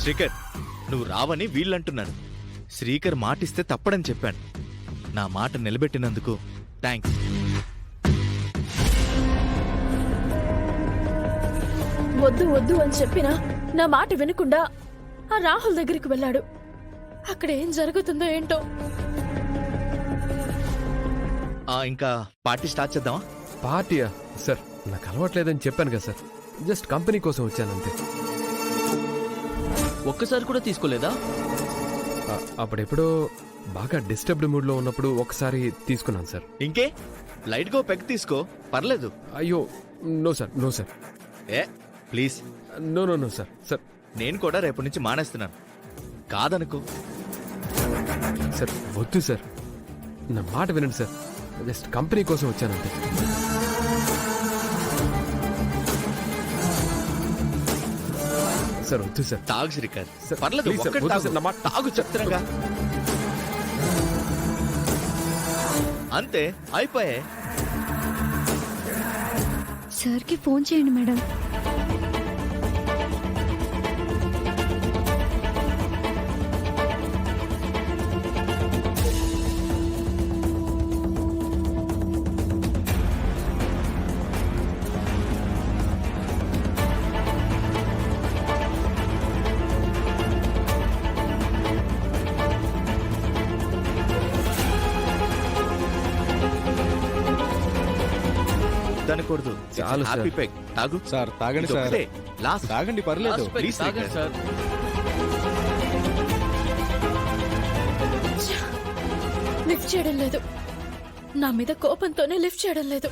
శ్రీకర్, నువ్వు రావని వీళ్ళంటున్నాను. శ్రీకర్ మాటిస్తే తప్పడని చెప్పాను. నా మాట నిలబెట్టినందుకు థ్యాంక్స్. వద్దు వద్దు అని చెప్పినా నా మాట వినకుండా ఆ రాహుల్ దగ్గరికి వెళ్ళాడు. అక్కడ ఏం జరుగుతుందో ఏంటో. ఇంకా పార్టీ స్టార్ట్ చేద్దామా? పార్టీయా సార్? నాకు అలవాట్లేదని చెప్పాను కదా సార్. జస్ట్ కంపెనీ కోసం వచ్చానంతే. ఒక్కసారి కూడా తీసుకోలేదా? అప్పుడెప్పుడో బాగా డిస్టర్బ్డ్ మూడ్లో ఉన్నప్పుడు ఒకసారి తీసుకున్నాను సార్. ఇంకే లైట్ గా పెగ్ తీసుకో, పర్లేదు. అయ్యో నో సార్, నో సార్. ఏ please. No no no sir. Sir నేను కూడా రేపటి నుంచి మానేస్తున్నాను. కాదనుకో. సార్ వద్దు సార్, నా మాట వినండి సార్. జస్ట్ కంపెనీ కోసం వచ్చానంతే. సార్ వద్దు సార్. తాగు శ్రీకర్, సార్, పర్లేదు. ప్లీజ్ సార్, ఒక్కటి వద్దు తాగు. సార్, నా మాట తాగు చెప్తున్నాగా. అంతే, అయిపోయే. సార్కి ఫోన్ చేయండి మేడం. దనకూడదు. చాలు సార్. Happy peg. తాగు సార్ తాగండి సార్, లాస్ట్. తాగండి పర్లేదు. లాస్ట్ పెగ్ ప్లీజ్ తాగండి సార్. లిఫ్ట్ చేయడం లేదు. నా మీద కోపంతోనే లిఫ్ట్ చేయడం లేదు.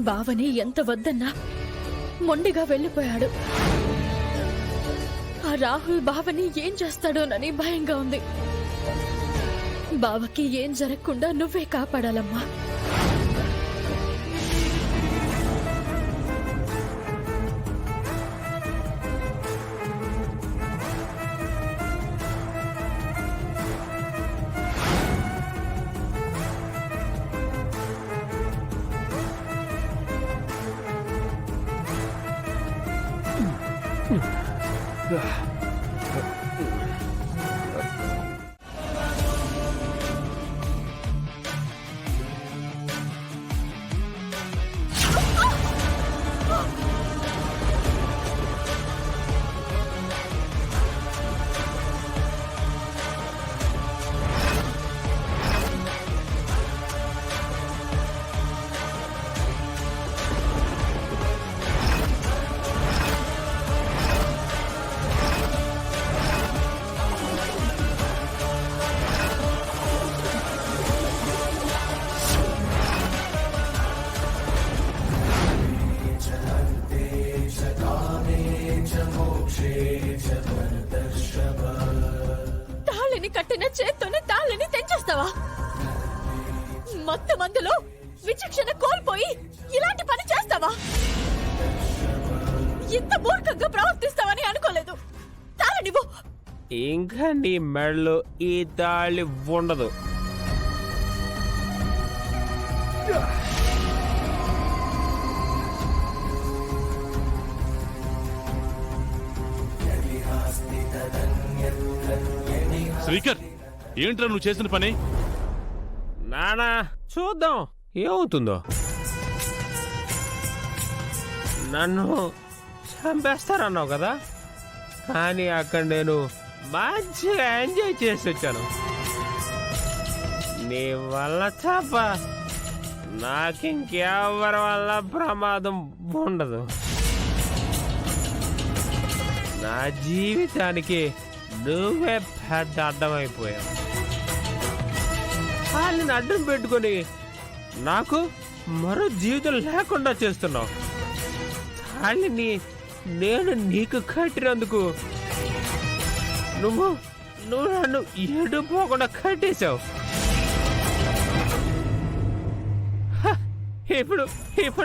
బావని ఎంత వద్దన్నా మొండిగా వెళ్ళిపోయాడు. ఆ రాహుల్ బావని ఏం చేస్తాడోనని భయంగా ఉంది. బావకి ఏం జరగకుండా నువ్వే కాపాడాలమ్మా. తాళిని కట్టిన చేత్తోనే తాళిని తెంచేస్తావా? మత్తు మందులో విచక్షణ కోల్పోయి ఇలాంటి పని చేస్తావా? ఇంత మూర్ఖంగా ప్రవర్తిస్తావని అనుకోలేదు. తాళి నువ్వు ఇంకా నీ మెడలో ఈ తాళి ఉండదు. శ్రీకర్, ఏంట్రా నువ్వు చేసిన పని? నానా చూద్దాం ఏమవుతుందో. నన్ను చంపేస్తారన్నావు కదా, కానీ అక్కడ నేను మంచిగా ఎంజాయ్ చేసి వచ్చాను. నీ వల్ల తప్ప నాకింకెవరి వల్ల ప్రమాదం ఉండదు. నా జీవితానికి నువ్వే పెద్ద అడ్డమైపోయావు. వాళ్ళని అడ్డం పెట్టుకొని నాకు మరో జీవితం లేకుండా చేస్తున్నావు. వాళ్ళని నేను నీకు కట్టినందుకు నువ్వు నన్ను ఎడిపోకుండా కట్టేశావు. ఇప్పుడు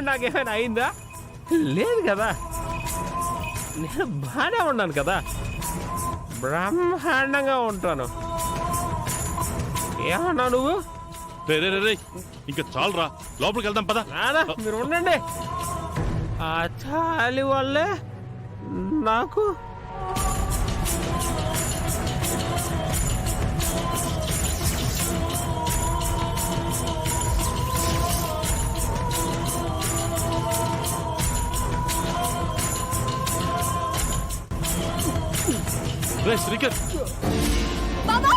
నాకేమైనా అయిందా? లేదు కదా, నేను బాగానే ఉన్నాను కదా, బ్రహ్మాండంగా ఉంటాను. ఏమన్నా నువ్వు? రే, ఇంకా చాలురా, లోపలికి వెళ్దాం పద. నానా మీరు ఉండండి. ఆ చాలి వల్లే నాకు రే శ్రీకర్, బాబా